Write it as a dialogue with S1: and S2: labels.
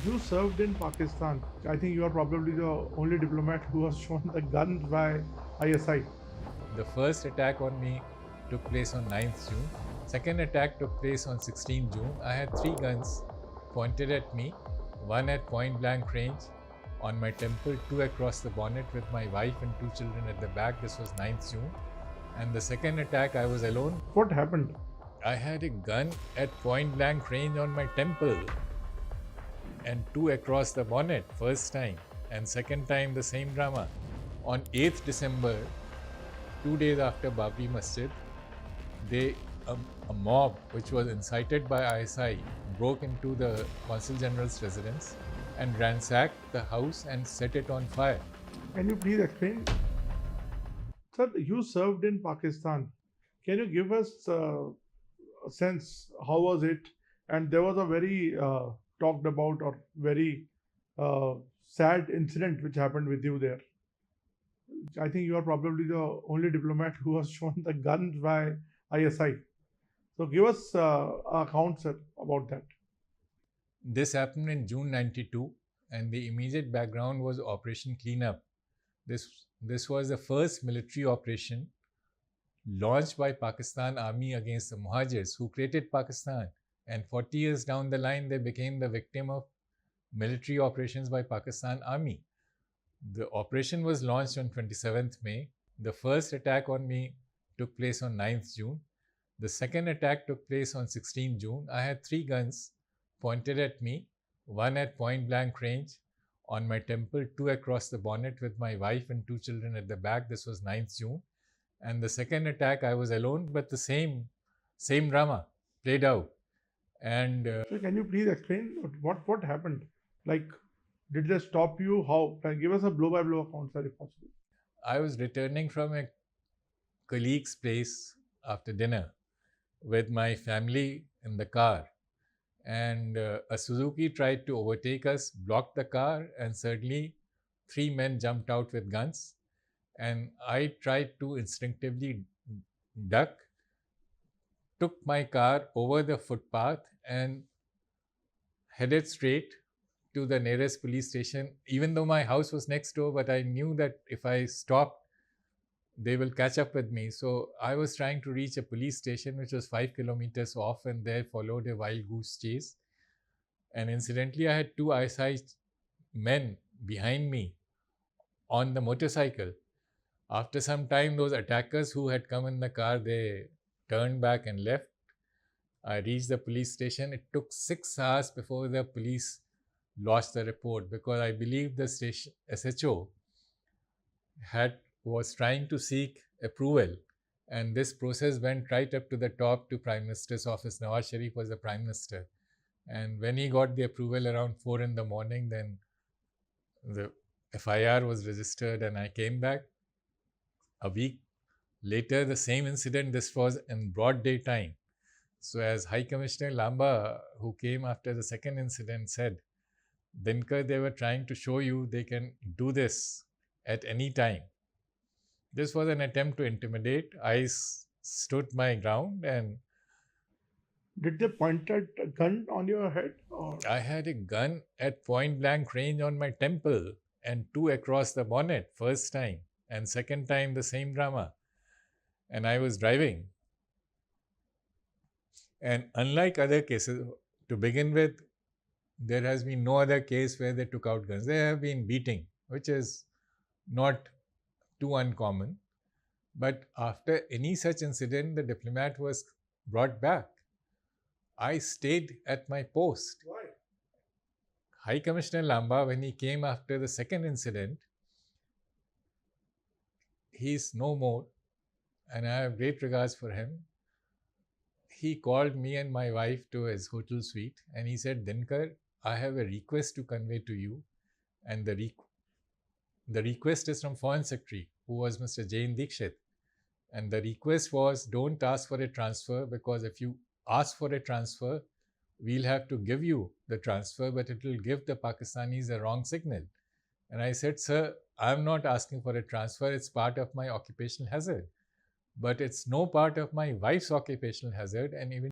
S1: You served in Pakistan. I think you are probably the only diplomat who was shown the guns by ISI.
S2: The first attack on me took place on 9th June. Second attack took place on 16th June. I had 3 guns pointed at me, one at point blank range on my temple, 2 across the bonnet with my wife and 2 children at the back. This was 9th June. And the second attack, I was alone.
S1: What happened?
S2: I had a gun at point blank range on my temple and 2 across the bonnet, first time. And second time, the same drama. On 8th December, 2 days after Babri Masjid, a mob which was incited by ISI broke into the Consul General's residence and ransacked the house and set it on fire.
S1: Can you please explain? Sir, you served in Pakistan. Can you give us a sense how was it? And there was a very talked about or very sad incident which happened with you there. I think you are probably the only diplomat who was shown the guns by ISI. So give us account, sir, about that.
S2: This happened in June 92, and the immediate background was Operation Cleanup. This was the first military operation launched by Pakistan Army against the Muhajirs who created Pakistan. And 40 years down the line, they became the victim of military operations by Pakistan Army. The operation was launched on 27th May. The first attack on me took place on 9th June. The second attack took place on 16th June. I had 3 guns pointed at me, one at point blank range on my temple, 2 across the bonnet with my wife and 2 children at the back. This was 9th June. And the second attack, I was alone, but the same drama played out. And
S1: So can you please explain what happened? Like, did they stop you? How? Can you give us a blow-by-blow account, sir, if possible?
S2: I was returning from a colleague's place after dinner with my family in the car, and a Suzuki tried to overtake us, blocked the car, and suddenly 3 men jumped out with guns, and I tried to instinctively duck, took my car over the footpath and headed straight to the nearest police station, even though my house was next door, but I knew that if I stopped, they will catch up with me. So I was trying to reach a police station which was 5 kilometers off, and there followed a wild goose chase. And incidentally, I had 2 ISI men behind me on the motorcycle. After some time, those attackers who had come in the car, they turned back and left. I reached the police station. It took 6 hours before the police lodged the report, because I believe the station SHO was trying to seek approval, and this process went right up to the top to Prime Minister's office. Nawaz Sharif was the Prime Minister, and when he got the approval around 4 in the morning, then the FIR was registered and I came back. A week later, the same incident, this was in broad daytime. So as High Commissioner Lamba, who came after the second incident, said, Dinkar, they were trying to show you they can do this at any time. This was an attempt to intimidate. I stood my ground. And
S1: did they point a gun on your head? Or?
S2: I had a gun at point blank range on my temple and 2 across the bonnet, first time. And second time, the same drama. And I was driving. And unlike other cases, to begin with, there has been no other case where they took out guns. There have been beating, which is not too uncommon. But after any such incident, the diplomat was brought back. I stayed at my post.
S1: Why?
S2: High Commissioner Lamba, when he came after the second incident, he's no more, and I have great regards for him. He called me and my wife to his hotel suite, and he said, Dinkar, I have a request to convey to you, and the request is from Foreign Secretary, who was Mr. Jain Dikshit. And the request was, don't ask for a transfer, because if you ask for a transfer, we'll have to give you the transfer, but it will give the Pakistanis a wrong signal. And I said, sir, I'm not asking for a transfer. It's part of my occupational hazard. But it's no part of my wife's occupational hazard. And even